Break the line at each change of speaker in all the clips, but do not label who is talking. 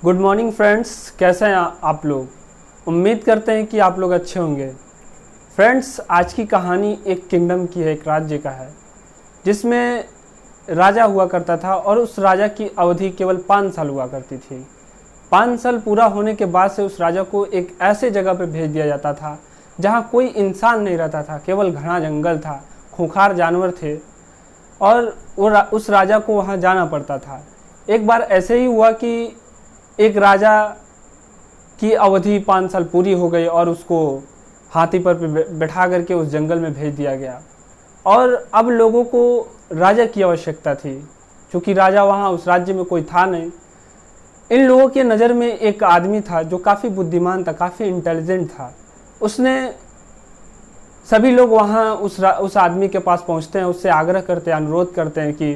Good morning friends, कैसे हैं आप लोग। उम्मीद करते हैं कि आप लोग अच्छे होंगे। फ्रेंड्स, आज की कहानी एक किंगडम की है, एक राज्य का है जिसमें राजा हुआ करता था और उस राजा की अवधि केवल 5 साल हुआ करती थी। 5 साल पूरा होने के बाद से उस राजा को एक ऐसे जगह पर भेज दिया जाता था जहाँ कोई इंसान नहीं रहता था, केवल घना जंगल था, खूंखार जानवर थे और उस राजा को वहाँ जाना पड़ता था। एक बार ऐसे ही हुआ कि एक राजा की अवधि 5 साल पूरी हो गई और उसको हाथी पर बैठा करके उस जंगल में भेज दिया गया। और अब लोगों को राजा की आवश्यकता थी, क्योंकि राजा वहाँ उस राज्य में कोई था नहीं। इन लोगों के नज़र में एक आदमी था जो काफ़ी बुद्धिमान था, काफ़ी इंटेलिजेंट था। उसने सभी लोग वहाँ उस आदमी के पास पहुँचते हैं, उससे आग्रह करते हैं, अनुरोध करते हैं कि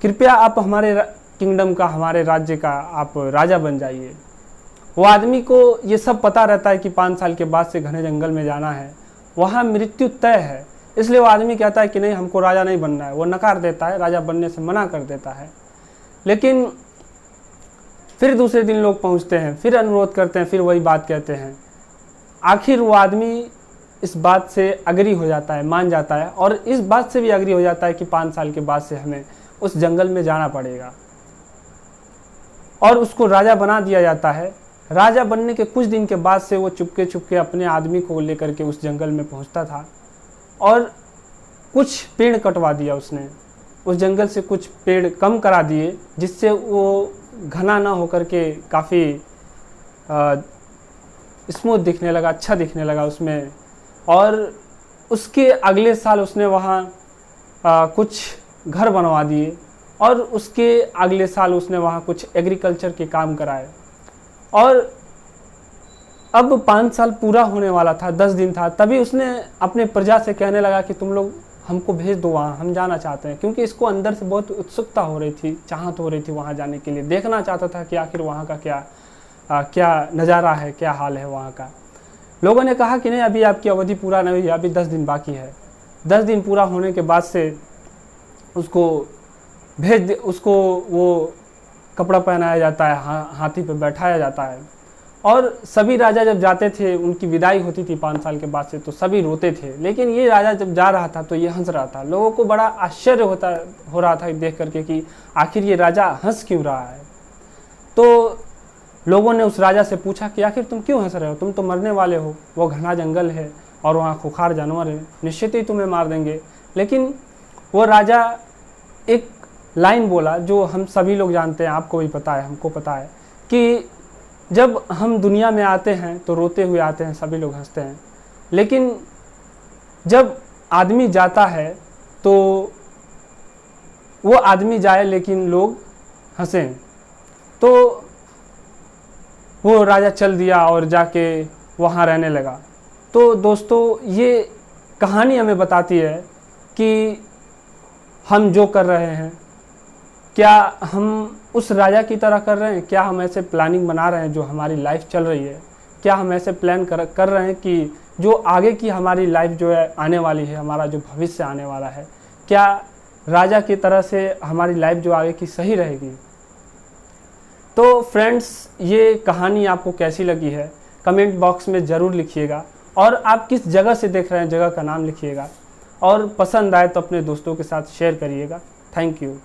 कृपया आप हमारे किंगडम का, हमारे राज्य का आप राजा बन जाइए। वो आदमी को ये सब पता रहता है कि 5 साल के बाद से घने जंगल में जाना है, वहाँ मृत्यु तय है। इसलिए वो आदमी कहता है कि नहीं, हमको राजा नहीं बनना है। वो नकार देता है, राजा बनने से मना कर देता है। लेकिन फिर दूसरे दिन लोग पहुँचते हैं, फिर अनुरोध करते हैं, फिर वही बात कहते हैं। आखिर वो आदमी इस बात से अग्री हो जाता है, मान जाता है और इस बात से भी अग्री हो जाता है कि 5 साल के बाद से हमें उस जंगल में जाना पड़ेगा और उसको राजा बना दिया जाता है। राजा बनने के कुछ दिन के बाद से वो चुपके चुपके अपने आदमी को लेकर के उस जंगल में पहुंचता था और कुछ पेड़ कटवा दिया उसने। उस जंगल से कुछ पेड़ कम करा दिए जिससे वो घना ना होकर के काफ़ी स्मूथ दिखने लगा, अच्छा दिखने लगा उसमें। और उसके अगले साल उसने वहाँ कुछ घर बनवा दिए और उसके अगले साल उसने वहाँ कुछ एग्रीकल्चर के काम कराए। और अब 5 साल पूरा होने वाला था, 10 दिन था, तभी उसने अपने प्रजा से कहने लगा कि तुम लोग हमको भेज दो वहाँ, हम जाना चाहते हैं। क्योंकि इसको अंदर से बहुत उत्सुकता हो रही थी, चाहत हो रही थी वहाँ जाने के लिए, देखना चाहता था कि आखिर वहाँ का क्या नज़ारा है, क्या हाल है वहाँ का। लोगों ने कहा कि नहीं, अभी आपकी अवधि पूरा नहीं हुई, अभी 10 दिन बाकी है। 10 दिन पूरा होने के बाद से उसको वो कपड़ा पहनाया जाता है, हाथी पे बैठाया जाता है। और सभी राजा जब जाते थे, उनकी विदाई होती थी 5 साल के बाद से, तो सभी रोते थे। लेकिन ये राजा जब जा रहा था तो ये हंस रहा था। लोगों को बड़ा आश्चर्य हो रहा था देख करके कि आखिर ये राजा हंस क्यों रहा है। तो लोगों ने उस राजा से पूछा कि आखिर तुम क्यों हंस रहे हो, तुम तो मरने वाले हो, वो घना जंगल है और वहाँ खूंखार जानवर है, निश्चित ही तुम्हें मार देंगे। लेकिन वो राजा एक लाइन बोला जो हम सभी लोग जानते हैं, आपको भी पता है, हमको पता है कि जब हम दुनिया में आते हैं तो रोते हुए आते हैं, सभी लोग हंसते हैं। लेकिन जब आदमी जाता है तो वो आदमी जाए लेकिन लोग हंसें। तो वो राजा चल दिया और जाके वहाँ रहने लगा। तो दोस्तों, ये कहानी हमें बताती है कि हम जो कर रहे हैं, क्या हम उस राजा की तरह कर रहे हैं? क्या हम ऐसे प्लानिंग बना रहे हैं जो हमारी लाइफ चल रही है? क्या हम ऐसे प्लान कर रहे हैं कि जो आगे की हमारी लाइफ जो है आने वाली है, हमारा जो भविष्य आने वाला है, क्या राजा की तरह से हमारी लाइफ जो आगे की सही रहेगी? तो फ्रेंड्स, ये कहानी आपको कैसी लगी है कमेंट बॉक्स में ज़रूर लिखिएगा और आप किस जगह से देख रहे हैं, जगह का नाम लिखिएगा। और पसंद आए तो अपने दोस्तों के साथ शेयर करिएगा। Thank you.